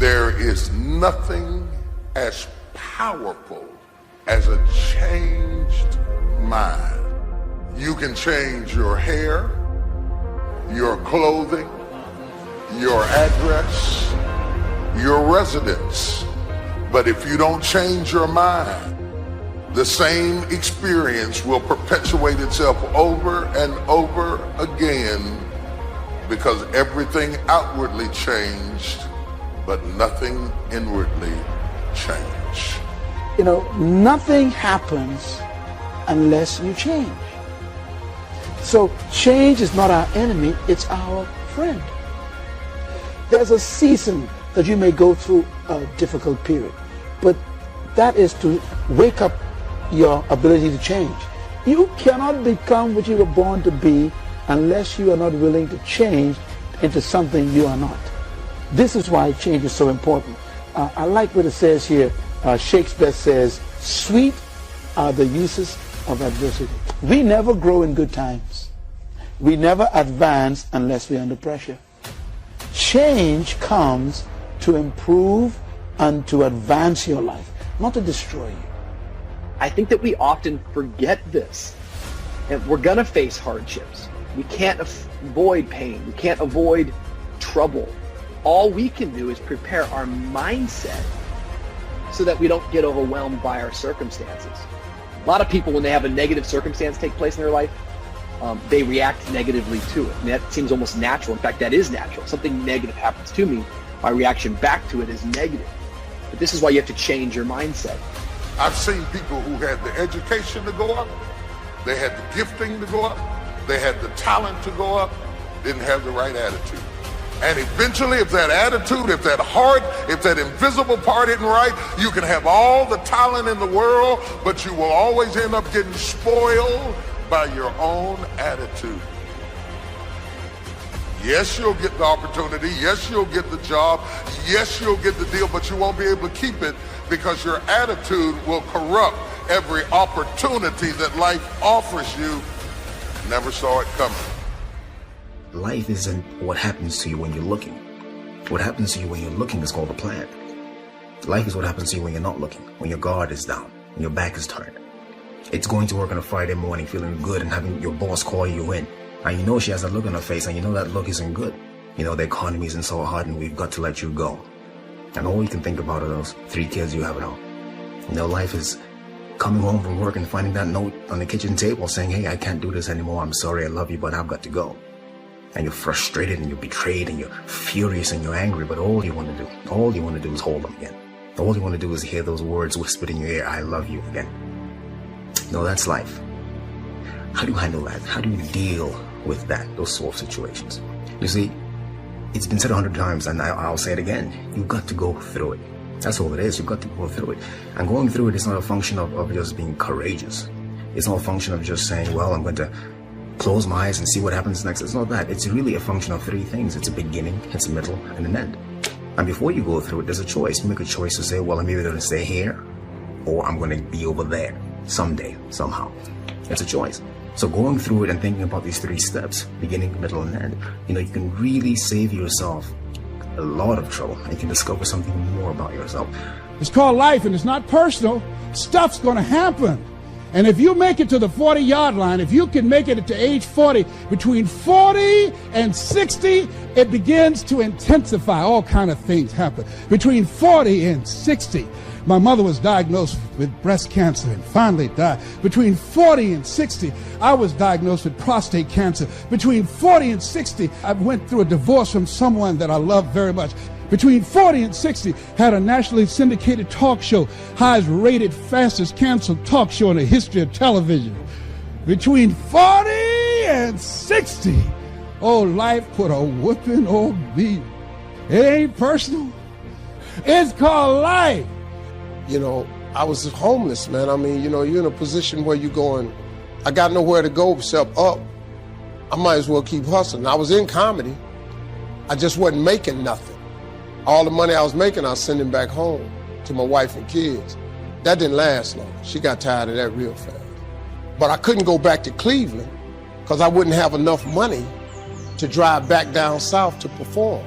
There is nothing as powerful as a changed mind. You can change your hair, your clothing, your address, your residence. But if you don't change your mind, the same experience will perpetuate itself over and over again, because everything outwardly changed, but nothing inwardly changed. You know, nothing happens unless you change. So change is not our enemy, it's our friend. There's a season that you may go through a difficult period, but that is to wake up your ability to change. You cannot become what you were born to be unless you are not willing to change into something you are not. This is why change is so important. I like what it says here. Shakespeare says, "Sweet are the uses of adversity." We never grow in good times. We never advance unless we're under pressure. Change comes to improve and to advance your life, not to destroy you. I think that we often forget this, and we're going to face hardships. We can't avoid pain. We can't avoid trouble. All we can do is prepare our mindset so that we don't get overwhelmed by our circumstances. A lot of people, when they have a negative circumstance take place in their life, they react negatively to it. And that seems almost natural. In fact, that is natural. Something negative happens to me, my reaction back to it is negative. But this is why you have to change your mindset. I've seen people who had the education to go up, they had the gifting to go up, they had the talent to go up, didn't have the right attitude. And eventually, if that attitude, if that heart, if that invisible part isn't right, you can have all the talent in the world, but you will always end up getting spoiled by your own attitude. Yes, you'll get the opportunity. Yes, you'll get the job. Yes, you'll get the deal, but you won't be able to keep it because your attitude will corrupt every opportunity that life offers you. Never saw it coming. Life isn't what happens to you when you're looking. What happens to you when you're looking is called a plan. Life is what happens to you when you're not looking, when your guard is down, when your back is turned. It's going to work on a Friday morning feeling good and having your boss call you in. And you know she has a look on her face and you know that look isn't good. You know the economy isn't so hard and we've got to let you go. And all you can think about are those 3 kids you have at home. You know, life is coming home from work and finding that note on the kitchen table saying, "Hey, I can't do this anymore. I'm sorry, I love you, but I've got to go." And you're frustrated and you're betrayed and you're furious and you're angry, but all you want to do is hold them again. All you want to do is hear those words whispered in your ear, "I love you," again. No, that's life. How do you handle that? How do you deal with that, those sort of situations? You see, it's been said 100 times and I'll say it again. You've got to go through it. That's all it is. You've got to go through it. And going through it is not a function of just being courageous. It's not a function of just saying, well, I'm going to close my eyes and see what happens next. It's not that. It's really a function of 3 things. It's a beginning, it's a middle, and an end. And before you go through it, there's a choice. You make a choice to say, well, I'm either going to stay here or I'm going to be over there someday, somehow. It's a choice. So going through it and thinking about these 3 steps, beginning, middle, and end, you know, you can really save yourself a lot of trouble. And you can discover something more about yourself. It's called life and it's not personal. Stuff's going to happen. And if you make it to the 40-yard line, if you can make it to age 40, between 40 and 60, it begins to intensify. All kind of things happen. Between 40 and 60, my mother was diagnosed with breast cancer and finally died. Between 40 and 60, I was diagnosed with prostate cancer. Between 40 and 60, I went through a divorce from someone that I loved very much. Between 40 and 60, had a nationally syndicated talk show, highest rated, fastest canceled talk show in the history of television. Between 40 and 60, oh, life put a whooping on me. It ain't personal. It's called life. You know, I was homeless, man. I mean, you know, you're in a position where you're going, I got nowhere to go except up. I might as well keep hustling. I was in comedy. I just wasn't making nothing. All the money I was making, I was sending back home to my wife and kids. That didn't last long. She got tired of that real fast. But I couldn't go back to Cleveland because I wouldn't have enough money to drive back down south to perform.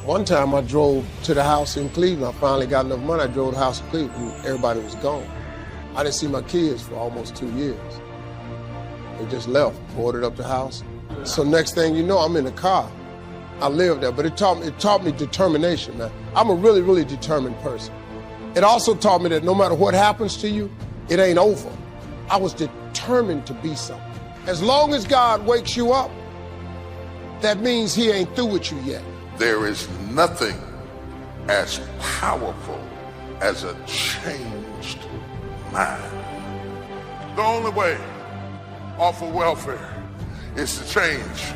One time I drove to the house in Cleveland. I finally got enough money. I drove to the house in Cleveland and everybody was gone. I didn't see my kids for almost 2 years. They just left, boarded up the house. So next thing you know, I'm in the car. I lived there, but it taught me determination, man. I'm a really, really determined person. It also taught me that no matter what happens to you, it ain't over. I was determined to be something. As long as God wakes you up, that means he ain't through with you yet. There is nothing as powerful as a changed mind. The only way off of welfare is to change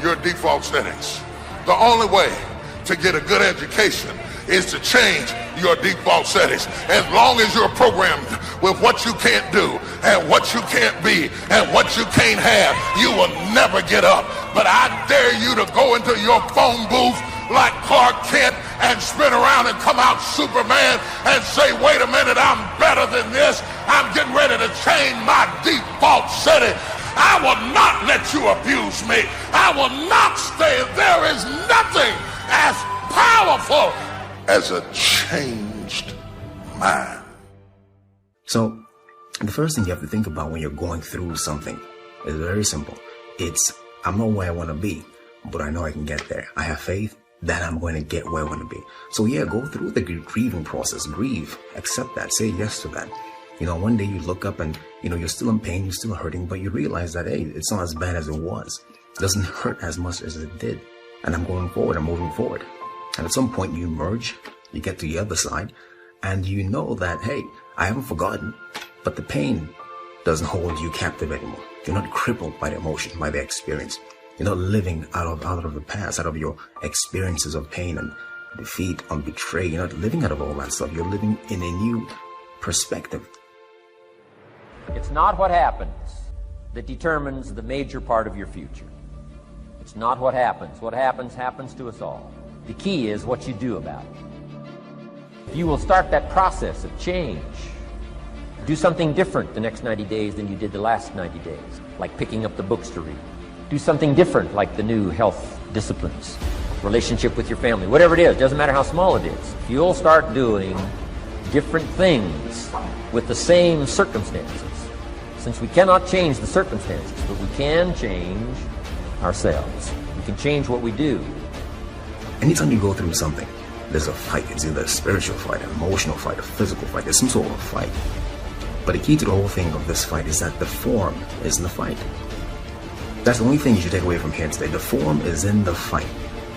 your default settings. The only way to get a good education is to change your default settings. As long as you're programmed with what you can't do and what you can't be and what you can't have, you will never get up. But I dare you to go into your phone booth like Clark Kent and spin around and come out Superman and say, wait a minute, I'm better than this. I'm getting ready to change my default setting. I will not let you abuse me. I will not stay. There is nothing as powerful as a changed mind. So the first thing you have to think about when you're going through something is very simple. It's, I'm not where I want to be, but I know I can get there. I have faith that I'm going to get where I want to be. So yeah, go through the grieving process. Grieve, accept that, say yes to that. You know, one day you look up and, you know, you're still in pain, you're still hurting, but you realize that, hey, it's not as bad as it was. It doesn't hurt as much as it did. And I'm going forward, I'm moving forward. And at some point you emerge, you get to the other side, and you know that, hey, I haven't forgotten, but the pain doesn't hold you captive anymore. You're not crippled by the emotion, by the experience. You're not living out of the past, out of your experiences of pain and defeat and betrayal. You're not living out of all that stuff. You're living in a new perspective. It's not what happens that determines the major part of your future. It's not what happens. What happens, happens to us all. The key is what you do about it. If you will start that process of change, do something different the next 90 days than you did the last 90 days, like picking up the books to read. Do something different, like the new health disciplines, relationship with your family, whatever it is, doesn't matter how small it is. If you'll start doing different things with the same circumstances, since we cannot change the circumstances, but we can change ourselves. We can change what we do. Anytime you go through something, there's a fight. It's either a spiritual fight, an emotional fight, a physical fight. There's some sort of fight. But the key to the whole thing of this fight is that the form is in the fight. That's the only thing you should take away from here today. The form is in the fight.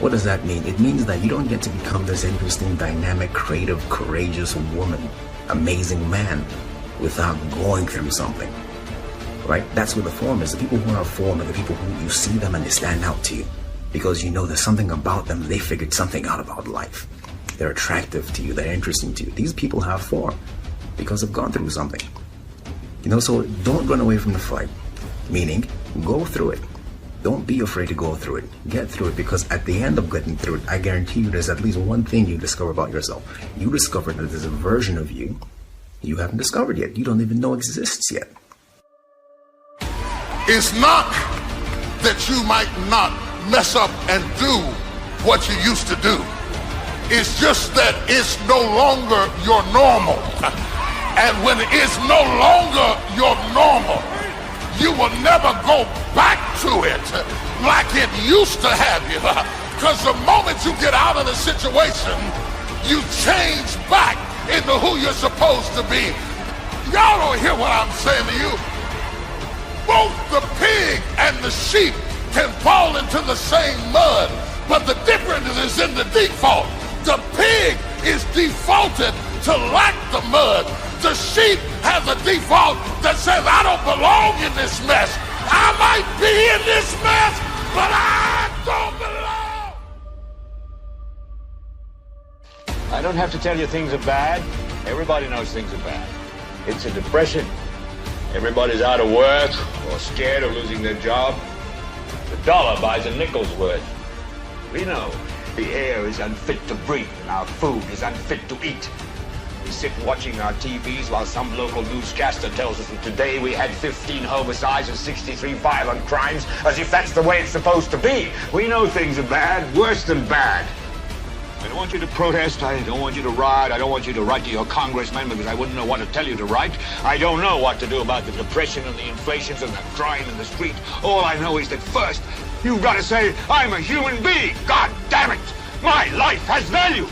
What does that mean? It means that you don't get to become this interesting, dynamic, creative, courageous woman, amazing man, without going through something. Right? That's what the form is. The people who are formed are the people who you see them and they stand out to you. Because you know there's something about them. They figured something out about life. They're attractive to you. They're interesting to you. These people have form because they've gone through something. You know, so don't run away from the fight. Meaning, go through it. Don't be afraid to go through it. Get through it, because at the end of getting through it, I guarantee you there's at least one thing you discover about yourself. You discover that there's a version of you you haven't discovered yet. You don't even know exists yet. It's not that you might not mess up and do what you used to do. It's just that it's no longer your normal. And when it's no longer your normal, you will never go back to it like it used to have you. Because the moment you get out of the situation, you change back into who you're supposed to be. Y'all don't hear what I'm saying to you. Both the pig and the sheep can fall into the same mud, but the difference is in the default. The pig is defaulted to lack the mud. The sheep has a default that says, I don't belong in this mess. I might be in this mess, but I don't belong. I don't have to tell you things are bad. Everybody knows things are bad. It's a depression. Everybody's out of work or scared of losing their job. The dollar buys a nickel's worth. We know the air is unfit to breathe and our food is unfit to eat. We sit watching our TVs while some local newscaster tells us that today we had 15 homicides and 63 violent crimes, as if that's the way it's supposed to be. We know things are bad, worse than bad. I don't want you to protest. I don't want you to riot. I don't want you to write to your congressman because I wouldn't know what to tell you to write. I don't know what to do about the depression and the inflations and the crime in the street. All I know is that first, you've got to say, I'm a human being. God damn it. My life has value.